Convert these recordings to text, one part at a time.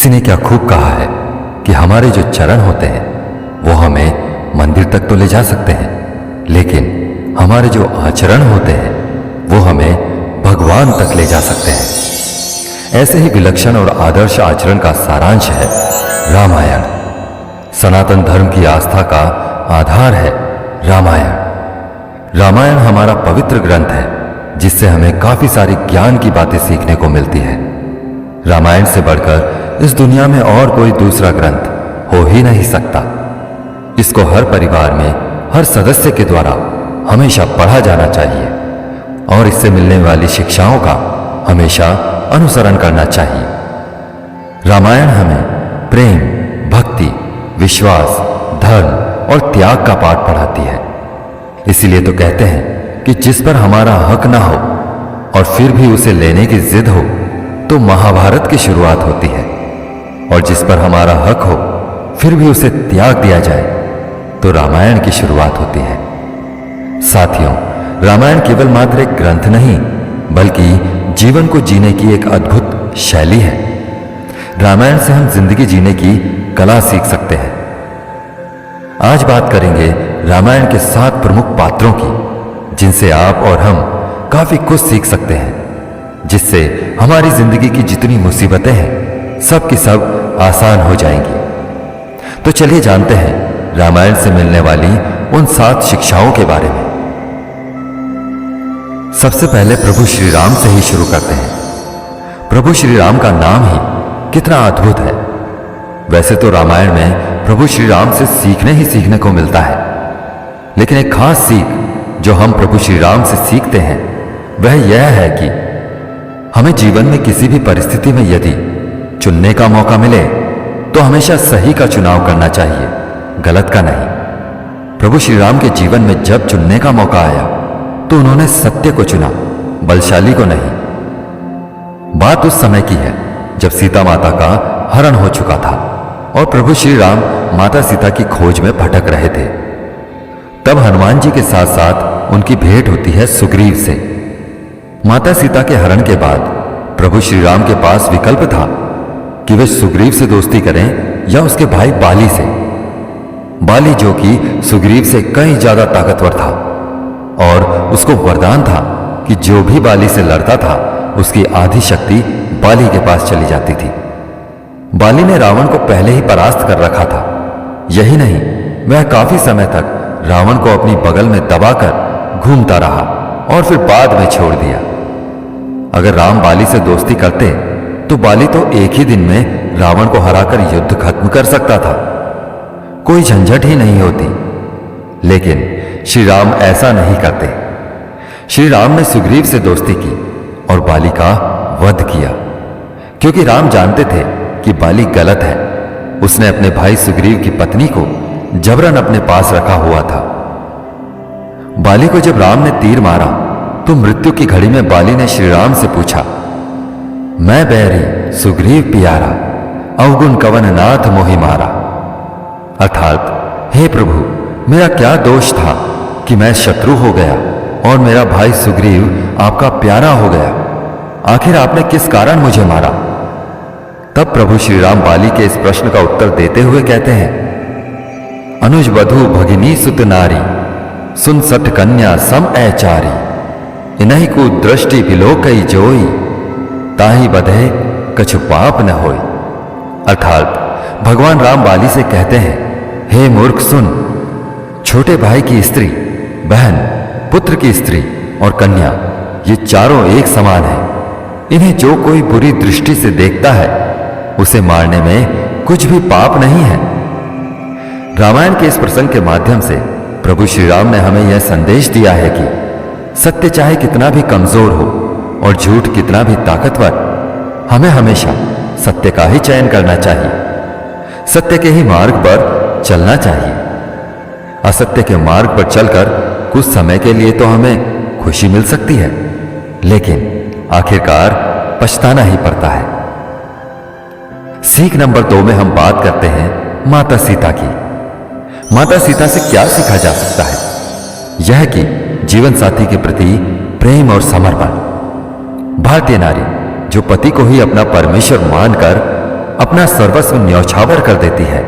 किसी ने क्या खूब कहा है कि हमारे जो चरण होते हैं वो हमें मंदिर तक तो ले जा सकते हैं, लेकिन हमारे जो आचरण होते हैं वो हमें भगवान तक ले जा सकते हैं। ऐसे ही विलक्षण और आदर्श आचरण का सारांश है रामायण। सनातन धर्म की आस्था का आधार है रामायण। रामायण हमारा पवित्र ग्रंथ है जिससे हमें काफी सारी ज्ञान की बातें सीखने को मिलती है। रामायण से बढ़कर इस दुनिया में और कोई दूसरा ग्रंथ हो ही नहीं सकता। इसको हर परिवार में हर सदस्य के द्वारा हमेशा पढ़ा जाना चाहिए और इससे मिलने वाली शिक्षाओं का हमेशा अनुसरण करना चाहिए। रामायण हमें प्रेम, भक्ति, विश्वास, धर्म और त्याग का पाठ पढ़ाती है। इसीलिए तो कहते हैं कि जिस पर हमारा हक ना हो और फिर भी उसे लेने की जिद हो तो महाभारत की शुरुआत होती है, और जिस पर हमारा हक हो फिर भी उसे त्याग दिया जाए तो रामायण की शुरुआत होती है। साथियों, रामायण केवल मात्र एक ग्रंथ नहीं बल्कि जीवन को जीने की एक अद्भुत शैली है। रामायण से हम जिंदगी जीने की कला सीख सकते हैं। आज बात करेंगे रामायण के 7 प्रमुख पात्रों की जिनसे आप और हम काफी कुछ सीख सकते हैं, जिससे हमारी जिंदगी की जितनी मुसीबतें हैं सब की सब आसान हो जाएंगी। तो चलिए जानते हैं रामायण से मिलने वाली उन 7 शिक्षाओं के बारे में। सबसे पहले प्रभु श्री राम से ही शुरू करते हैं। प्रभु श्री राम का नाम ही कितना अद्भुत है। वैसे तो रामायण में प्रभु श्री राम से सीखने को मिलता है, लेकिन एक खास सीख जो हम प्रभु श्री राम से सीखते हैं वह यह है कि हमें जीवन में किसी भी परिस्थिति में यदि चुनने का मौका मिले तो हमेशा सही का चुनाव करना चाहिए, गलत का नहीं। प्रभु श्री राम के जीवन में जब चुनने का मौका आया तो उन्होंने सत्य को चुना, बलशाली को नहीं। बात उस समय की है जब सीता माता का हरण हो चुका था और प्रभु श्री राम माता सीता की खोज में भटक रहे थे। तब हनुमान जी के साथ साथ उनकी भेंट होती है सुग्रीव से। माता सीता के हरण के बाद प्रभु श्री राम के पास विकल्प था कि वे सुग्रीव से दोस्ती करें या उसके भाई बाली से। बाली जो कि सुग्रीव से कहीं ज्यादा ताकतवर था और उसको वरदान था कि जो भी बाली से लड़ता था उसकी आधी शक्ति बाली के पास चली जाती थी। बाली ने रावण को पहले ही परास्त कर रखा था। यही नहीं, वह काफी समय तक रावण को अपनी बगल में दबाकर घूमता रहा और फिर बाद में छोड़ दिया। अगर राम बाली से दोस्ती करते तो बाली तो एक ही दिन में रावण को हराकर युद्ध खत्म कर सकता था, कोई झंझट ही नहीं होती। लेकिन श्री राम ऐसा नहीं करते। श्री राम ने सुग्रीव से दोस्ती की और बाली का वध किया, क्योंकि राम जानते थे कि बाली गलत है। उसने अपने भाई सुग्रीव की पत्नी को जबरन अपने पास रखा हुआ था। बाली को जब राम ने तीर मारा तो मृत्यु की घड़ी में बाली ने श्री राम से पूछा, मैं बैरी सुग्रीव पियारा, अवगुण कवन नाथ मोहि मारा। अर्थात, हे प्रभु, मेरा क्या दोष था कि मैं शत्रु हो गया और मेरा भाई सुग्रीव आपका प्यारा हो गया। आखिर आपने किस कारण मुझे मारा? तब प्रभु श्री राम बाली के इस प्रश्न का उत्तर देते हुए कहते हैं, अनुज वधु भगिनी सुत नारी, सुन सठ कन्या सम ऐचारी, इन्हीं को दृष्टि बिलोकई जोई, ताही बधे कछु पाप न होई। अर्थात भगवान राम बाली से कहते हैं, हे मूर्ख सुन, छोटे भाई की स्त्री, बहन, पुत्र की स्त्री और कन्या ये चारों एक समान है। इन्हें जो कोई बुरी दृष्टि से देखता है उसे मारने में कुछ भी पाप नहीं है। रामायण के इस प्रसंग के माध्यम से प्रभु श्री राम ने हमें यह संदेश दिया है कि सत्य चाहे कितना भी कमजोर हो और झूठ कितना भी ताकतवर, हमें हमेशा सत्य का ही चयन करना चाहिए। सत्य के ही मार्ग पर चलना चाहिए। असत्य के मार्ग पर चलकर कुछ समय के लिए तो हमें खुशी मिल सकती है, लेकिन आखिरकार पछताना ही पड़ता है। सीख नंबर 2 में हम बात करते हैं माता सीता की। माता सीता से क्या सीखा जा सकता है? यह कि जीवन साथी के प्रति प्रेम और समर्पण। भारतीय नारी जो पति को ही अपना परमेश्वर मानकर अपना सर्वस्व न्यौछावर कर देती है,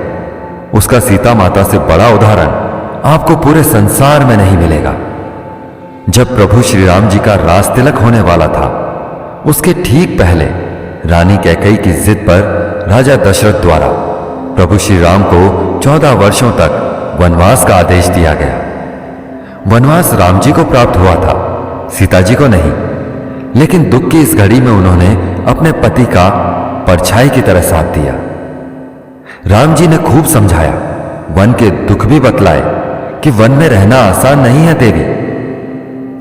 उसका सीता माता से बड़ा उदाहरण आपको पूरे संसार में नहीं मिलेगा। जब प्रभु श्री राम जी का राज तिलक होने वाला था, उसके ठीक पहले रानी कैकेयी की जिद पर राजा दशरथ द्वारा प्रभु श्री राम को 14 वर्षों तक वनवास का आदेश दिया गया। वनवास राम जी को प्राप्त हुआ था, सीता जी को नहीं। लेकिन दुख की इस घड़ी में उन्होंने अपने पति का परछाई की तरह साथ दिया। राम जी ने खूब समझाया, वन के दुख भी बतलाए कि वन में रहना आसान नहीं है देवी।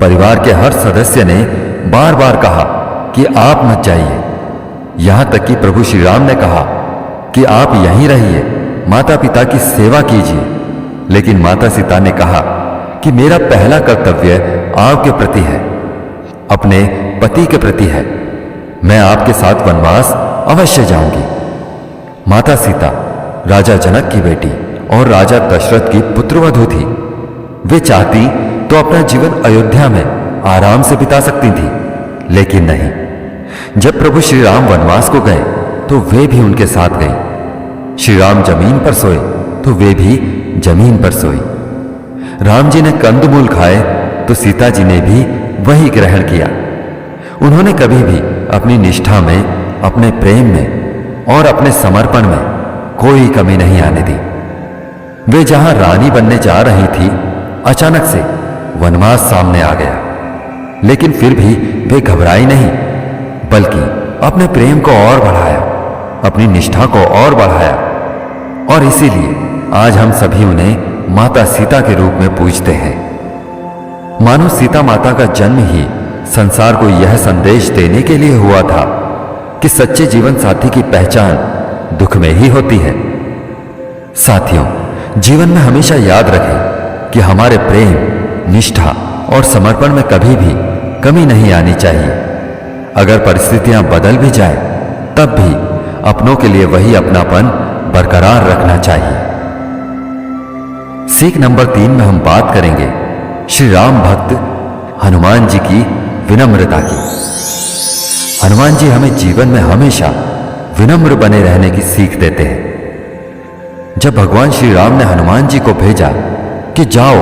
परिवार के हर सदस्य ने बार बार कहा कि आप मत जाइए। यहां तक कि प्रभु श्री राम ने कहा कि आप यहीं रहिए, माता पिता की सेवा कीजिए। लेकिन माता सीता ने कहा कि मेरा पहला कर्तव्य आपके प्रति है, अपने पति के प्रति है। मैं आपके साथ वनवास अवश्य जाऊंगी। माता सीता राजा जनक की बेटी और राजा दशरथ की पुत्रवधू थी। वे चाहती तो अपना जीवन अयोध्या में आराम से बिता सकती थी, लेकिन नहीं। जब प्रभु श्री राम वनवास को गए तो वे भी उनके साथ गई। श्री राम जमीन पर सोए तो वे भी जमीन पर सोई। राम जी ने कंदमूल खाए तो सीता जी ने भी वही ग्रहण किया। उन्होंने कभी भी अपनी निष्ठा में, अपने प्रेम में और अपने समर्पण में कोई कमी नहीं आने दी। वे जहां रानी बनने जा रही थी, अचानक से वनवास सामने आ गया। लेकिन फिर भी वे घबराई नहीं, बल्कि अपने प्रेम को और बढ़ाया, अपनी निष्ठा को और बढ़ाया। और इसीलिए आज हम सभी उन्हें माता सीता के रूप में पूजते हैं। मानो सीता माता का जन्म ही संसार को यह संदेश देने के लिए हुआ था कि सच्चे जीवन साथी की पहचान दुख में ही होती है। साथियों, जीवन में हमेशा याद रखें कि हमारे प्रेम, निष्ठा और समर्पण में कभी भी कमी नहीं आनी चाहिए। अगर परिस्थितियां बदल भी जाए, तब भी अपनों के लिए वही अपनापन बरकरार रखना चाहिए। सीख नंबर 3 में हम बात करेंगे श्री राम भक्त हनुमान जी की विनम्रता की। हनुमान जी हमें जीवन में हमेशा विनम्र बने रहने की सीख देते हैं। जब भगवान श्री राम ने हनुमान जी को भेजा कि जाओ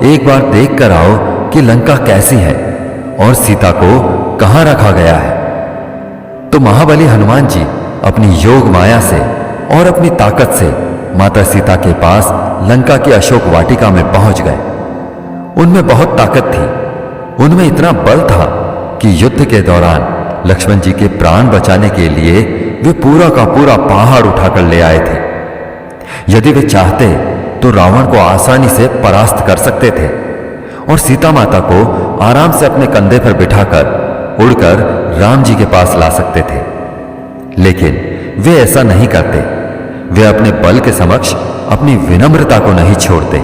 एक बार देख कर आओ कि लंका कैसी है और सीता को कहां रखा गया है, तो महाबली हनुमान जी अपनी योग माया से और अपनी ताकत से माता सीता के पास लंका की अशोक वाटिका में पहुंच गए। उनमें बहुत ताकत थी, उनमें इतना बल था कि युद्ध के दौरान लक्ष्मण जी के प्राण बचाने के लिए वे पूरा का पूरा पहाड़ उठाकर ले आए थे। यदि वे चाहते तो रावण को आसानी से परास्त कर सकते थे और सीता माता को आराम से अपने कंधे पर बिठाकर उड़कर राम जी के पास ला सकते थे। लेकिन वे ऐसा नहीं करते। वे अपने बल के समक्ष अपनी विनम्रता को नहीं छोड़ते।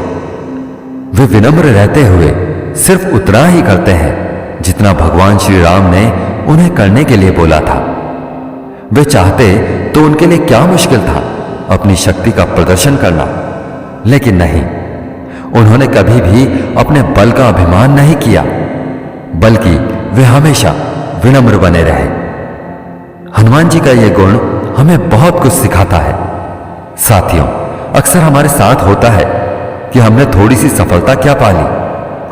वे विनम्र रहते हुए सिर्फ उतना ही करते हैं जितना भगवान श्री राम ने उन्हें करने के लिए बोला था। वे चाहते तो उनके लिए क्या मुश्किल था अपनी शक्ति का प्रदर्शन करना, लेकिन नहीं, उन्होंने कभी भी अपने बल का अभिमान नहीं किया, बल्कि वे हमेशा विनम्र बने रहे। हनुमान जी का यह गुण हमें बहुत कुछ सिखाता है। साथियों, अक्सर हमारे साथ होता है कि हमने थोड़ी सी सफलता क्या पा ली,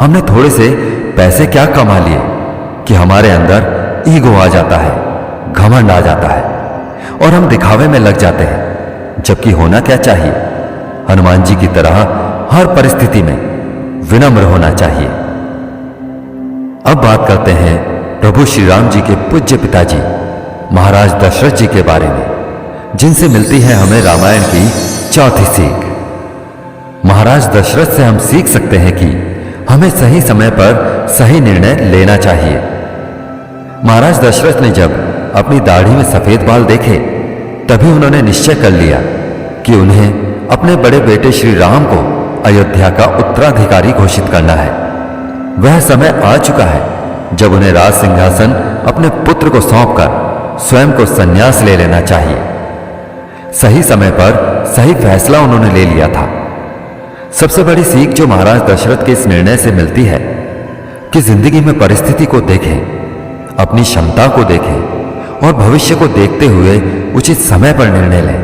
हमने थोड़े से पैसे क्या कमा लिए कि हमारे अंदर ईगो आ जाता है, घमंड आ जाता है और हम दिखावे में लग जाते हैं, जबकि होना क्या चाहिए? हनुमान जी की तरह हर परिस्थिति में विनम्र होना चाहिए। अब बात करते हैं प्रभु श्री राम जी के पूज्य पिताजी महाराज दशरथ जी के बारे में, जिनसे मिलती है हमें रामायण की चौथी सीख। महाराज दशरथ से हम सीख सकते हैं कि हमें सही समय पर सही निर्णय लेना चाहिए। महाराज दशरथ ने जब अपनी दाढ़ी में सफेद बाल देखे, तभी उन्होंने निश्चय कर लिया कि उन्हें अपने बड़े बेटे श्री राम को अयोध्या का उत्तराधिकारी घोषित करना है। वह समय आ चुका है जब उन्हें राज सिंहासन अपने पुत्र को सौंपकर स्वयं को संन्यास ले लेना चाहिए। सही समय पर सही फैसला उन्होंने ले लिया था। सबसे बड़ी सीख जो महाराज दशरथ के इस निर्णय से मिलती है कि जिंदगी में परिस्थिति को देखें, अपनी क्षमता को देखें और भविष्य को देखते हुए उचित समय पर निर्णय लें।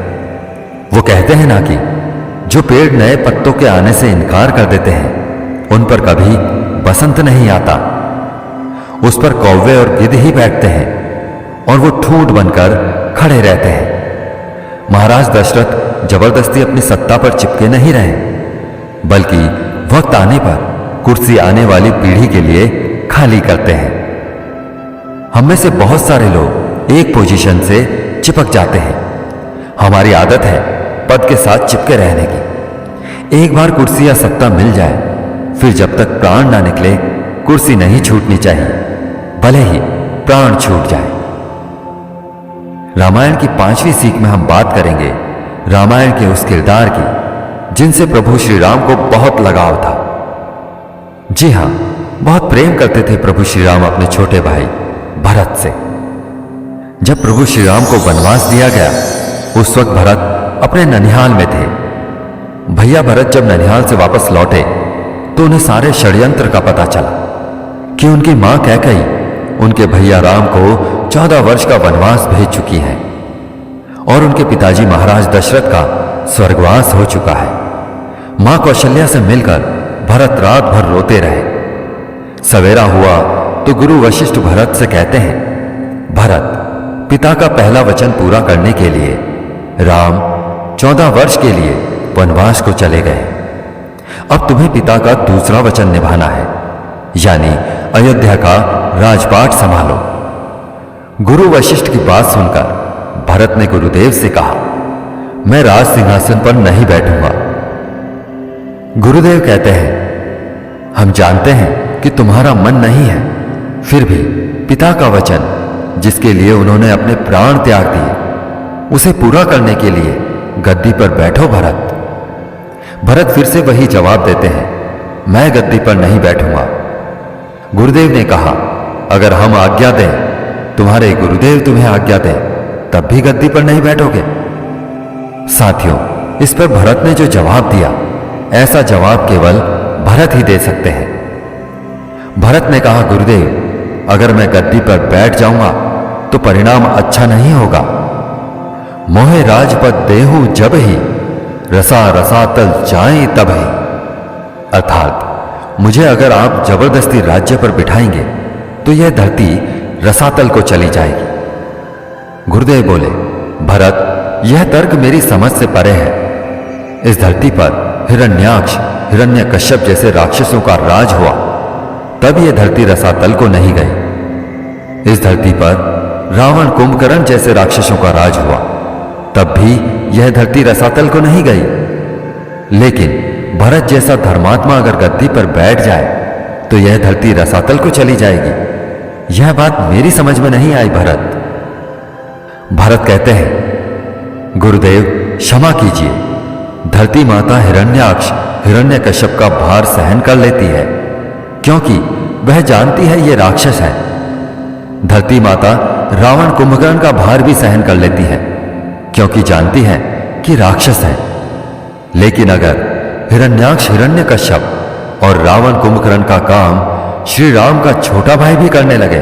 वो कहते हैं ना कि जो पेड़ नए पत्तों के आने से इनकार कर देते हैं उन पर कभी बसंत नहीं आता। उस पर कौवे और गिद्ध ही बैठते हैं और वो ठूंठ बनकर खड़े रहते हैं। महाराज दशरथ जबरदस्ती अपनी सत्ता पर चिपके नहीं रहे, बल्कि वक्त आने पर कुर्सी आने वाली पीढ़ी के लिए खाली करते हैं। हम में से बहुत सारे लोग एक पोजीशन से चिपक जाते हैं। हमारी आदत है पद के साथ चिपके रहने की। एक बार कुर्सी या सत्ता मिल जाए, फिर जब तक प्राण ना निकले कुर्सी नहीं छूटनी चाहिए, भले ही प्राण छूट जाए। रामायण की 5वीं सीख में हम बात करेंगे रामायण के उस किरदार की जिनसे प्रभु श्री राम को बहुत लगाव था। जी हां, बहुत प्रेम करते थे प्रभु श्री राम अपने छोटे भाई भरत से। जब प्रभु श्री राम को वनवास दिया गया, उस वक्त भरत अपने ननिहाल में थे। भैया भरत जब ननिहाल से वापस लौटे तो उन्हें सारे षड्यंत्र का पता चला कि उनकी मां कैकेयी उनके भैया राम को 14 वर्ष का वनवास भेज चुकी है और उनके पिताजी महाराज दशरथ का स्वर्गवास हो चुका है। मां कौशल्या से मिलकर भरत रात भर रोते रहे। सवेरा हुआ तो गुरु वशिष्ठ भरत से कहते हैं, भरत, पिता का पहला वचन पूरा करने के लिए राम 14 वर्ष के लिए वनवास को चले गए। अब तुम्हें पिता का दूसरा वचन निभाना है, यानी अयोध्या का राजपाट संभालो। गुरु वशिष्ठ की बात सुनकर भरत ने गुरुदेव से कहा, मैं राज सिंहासन पर नहीं बैठूंगा। गुरुदेव कहते हैं, हम जानते हैं कि तुम्हारा मन नहीं है, फिर भी पिता का वचन जिसके लिए उन्होंने अपने प्राण त्याग दिए, उसे पूरा करने के लिए गद्दी पर बैठो भरत। भरत फिर से वही जवाब देते हैं, मैं गद्दी पर नहीं बैठूंगा। गुरुदेव ने कहा, अगर हम आज्ञा दें, तुम्हारे गुरुदेव तुम्हें आज्ञा दें, तब भी गद्दी पर नहीं बैठोगे। साथियों, इस पर भरत ने जो जवाब दिया, ऐसा जवाब केवल भरत ही दे सकते हैं। भरत ने कहा, गुरुदेव, अगर मैं गद्दी पर बैठ जाऊंगा तो परिणाम अच्छा नहीं होगा। मोहे राजपद देहू जब ही, रसा रसातल जाए तब ही। अर्थात मुझे अगर आप जबरदस्ती राज्य पर बिठाएंगे तो यह धरती रसातल को चली जाएगी। गुरुदेव बोले, भरत, यह तर्क मेरी समझ से परे है। इस धरती पर हिरण्याक्ष, हिरण्यकश्यप जैसे राक्षसों का राज हुआ, तब यह धरती रसातल को नहीं गई। इस धरती पर रावण, कुंभकर्ण जैसे राक्षसों का राज हुआ, तब भी यह धरती रसातल को नहीं गई। लेकिन भरत जैसा धर्मात्मा अगर गद्दी पर बैठ जाए तो यह धरती रसातल को चली जाएगी। यह बात मेरी समझ में नहीं आई भरत। भरत कहते हैं, गुरुदेव, क्षमा कीजिए, धरती माता हिरण्याक्ष, हिरण्यकश्यप का भार सहन कर लेती है, क्योंकि वह जानती है ये राक्षस है। धरती माता रावण, कुंभकर्ण का भार भी सहन कर लेती है, क्योंकि जानती है कि राक्षस है। लेकिन अगर हिरण्याक्ष, हिरण्यकश्यप और रावण, कुंभकर्ण का काम श्री राम का छोटा भाई भी करने लगे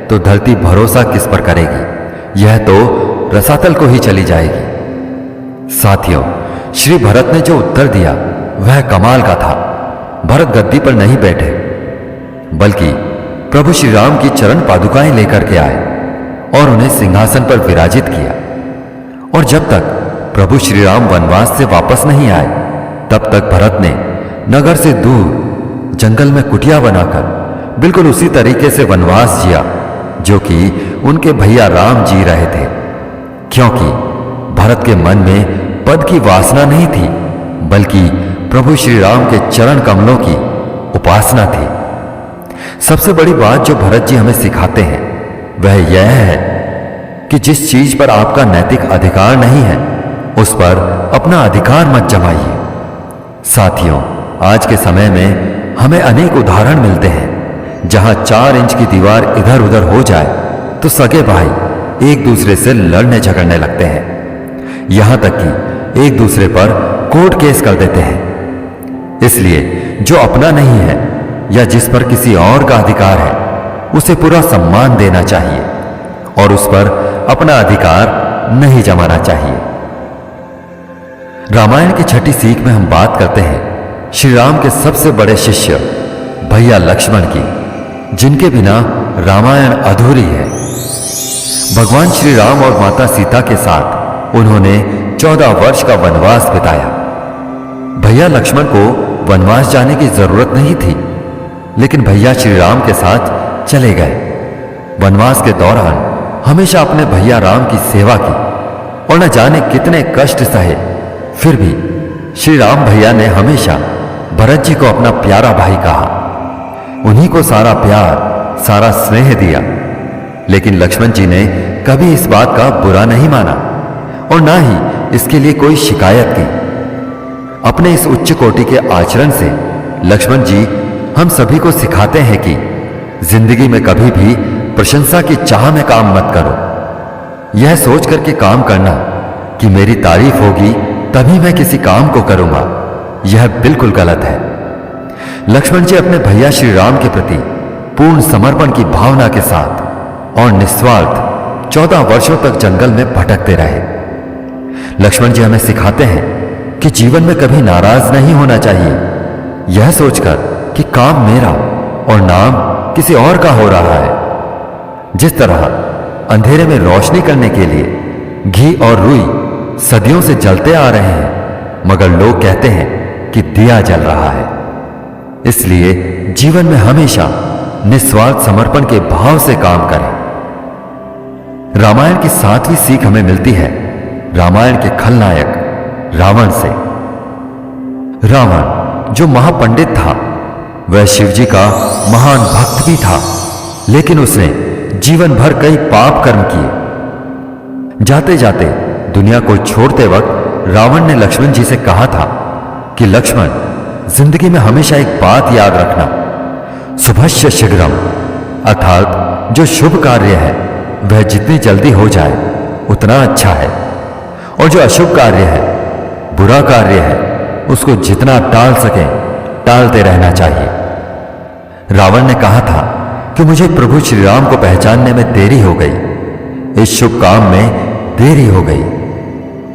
तो धरती भरोसा किस पर करेगी? यह तो रसातल को ही चली जाएगी। साथियों, श्री भरत ने जो उत्तर दिया वह कमाल का था। भरत गद्दी पर नहीं बैठे, बल्कि प्रभु श्री राम की चरण पादुकाएं लेकर के आए और उन्हें सिंहासन पर विराजित किया। और जब तक प्रभु श्री राम वनवास से वापस नहीं आए, तब तक भरत ने नगर से दूर जंगल में कुटिया बनाकर बिल्कुल उसी तरीके से वनवास जिया जो कि उनके भैया राम जी रहे थे, क्योंकि भरत के मन में पद की वासना नहीं थी, बल्कि प्रभु श्री राम के चरण कमलों की उपासना थी। सबसे बड़ी बात जो भरत जी हमें सिखाते हैं वह यह है कि जिस चीज पर आपका नैतिक अधिकार नहीं है, उस पर अपना अधिकार मत जमाइए। साथियों, आज के समय में हमें अनेक उदाहरण मिलते हैं जहां 4 इंच की दीवार इधर उधर हो जाए तो सगे भाई एक दूसरे से लड़ने झगड़ने लगते हैं, यहां तक कि एक दूसरे पर कोर्ट केस कर देते हैं। इसलिए जो अपना नहीं है या जिस पर किसी और का अधिकार है, उसे पूरा सम्मान देना चाहिए और उस पर अपना अधिकार नहीं जमाना चाहिए। रामायण की छठी सीख में हम बात करते हैं श्री राम के सबसे बड़े शिष्य भैया लक्ष्मण की, जिनके बिना रामायण अधूरी है। भगवान श्री राम और माता सीता के साथ उन्होंने 14 वर्ष का वनवास बिताया। भैया लक्ष्मण को वनवास जाने की जरूरत नहीं थी, लेकिन भैया श्री राम के साथ चले गए। वनवास के दौरान हमेशा अपने भैया राम की सेवा की और न जाने कितने कष्ट सहे, फिर भी श्री राम भैया ने हमेशा भरत जी को अपना प्यारा भाई कहा, उन्हीं को सारा प्यार, सारा स्नेह दिया। लेकिन लक्ष्मण जी ने कभी इस बात का बुरा नहीं माना और ना ही इसके लिए कोई शिकायत की। अपने इस उच्च कोटि के आचरण से लक्ष्मण जी हम सभी को सिखाते हैं कि जिंदगी में कभी भी प्रशंसा की चाह में काम मत करो। यह सोच करके काम करना कि मेरी तारीफ होगी तभी मैं किसी काम को करूंगा, यह बिल्कुल गलत है। लक्ष्मण जी अपने भैया श्री राम के प्रति पूर्ण समर्पण की भावना के साथ और निस्वार्थ 14 वर्षों तक जंगल में भटकते रहे। लक्ष्मण जी हमें सिखाते हैं कि जीवन में कभी नाराज नहीं होना चाहिए, यह सोचकर कि काम मेरा और नाम किसी और का हो रहा है। जिस तरह अंधेरे में रोशनी करने के लिए घी और रुई सदियों से जलते आ रहे हैं, मगर लोग कहते हैं कि दिया जल रहा है। इसलिए जीवन में हमेशा निस्वार्थ समर्पण के भाव से काम करें। रामायण की 7वीं सीख हमें मिलती है रामायण के खलनायक रावण से। रावण जो महापंडित था, वह शिव जी का महान भक्त भी था, लेकिन उसने जीवन भर कई पाप कर्म किए। जाते जाते दुनिया को छोड़ते वक्त रावण ने लक्ष्मण जी से कहा था कि लक्ष्मण, जिंदगी में हमेशा एक बात याद रखना, शुभस्य शीघ्रम, अर्थात जो शुभ कार्य है वह जितनी जल्दी हो जाए उतना अच्छा है, और जो अशुभ कार्य है, बुरा कार्य है, उसको जितना टाल सके टालते रहना चाहिए। रावण ने कहा था कि मुझे प्रभु श्री राम को पहचानने में देरी हो गई, इस शुभ काम में देरी हो गई,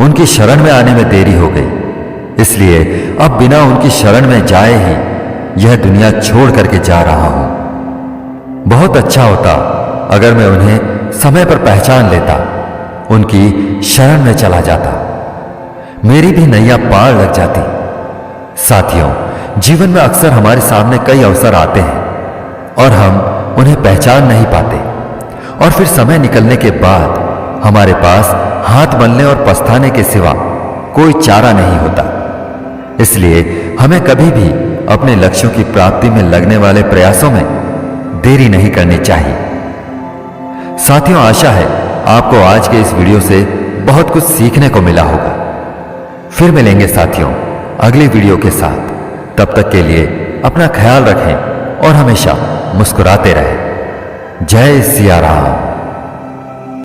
उनकी शरण में आने में देरी हो गई, इसलिए अब बिना उनकी शरण में जाए ही यह दुनिया छोड़ करके जा रहा हूं। बहुत अच्छा होता अगर मैं उन्हें समय पर पहचान लेता, उनकी शरण में चला जाता, मेरी भी नैया पार लग जाती। साथियों, जीवन में अक्सर हमारे सामने कई अवसर आते हैं और हम उन्हें पहचान नहीं पाते, और फिर समय निकलने के बाद हमारे पास हाथ मलने और पछताने के सिवा कोई चारा नहीं होता। इसलिए हमें कभी भी अपने लक्ष्यों की प्राप्ति में लगने वाले प्रयासों में देरी नहीं करनी चाहिए। साथियों, आशा है आपको आज के इस वीडियो से बहुत कुछ सीखने को मिला होगा। फिर मिलेंगे साथियों अगली वीडियो के साथ। तब तक के लिए अपना ख्याल रखें और हमेशा मुस्कुराते रहें। जय सिया राम।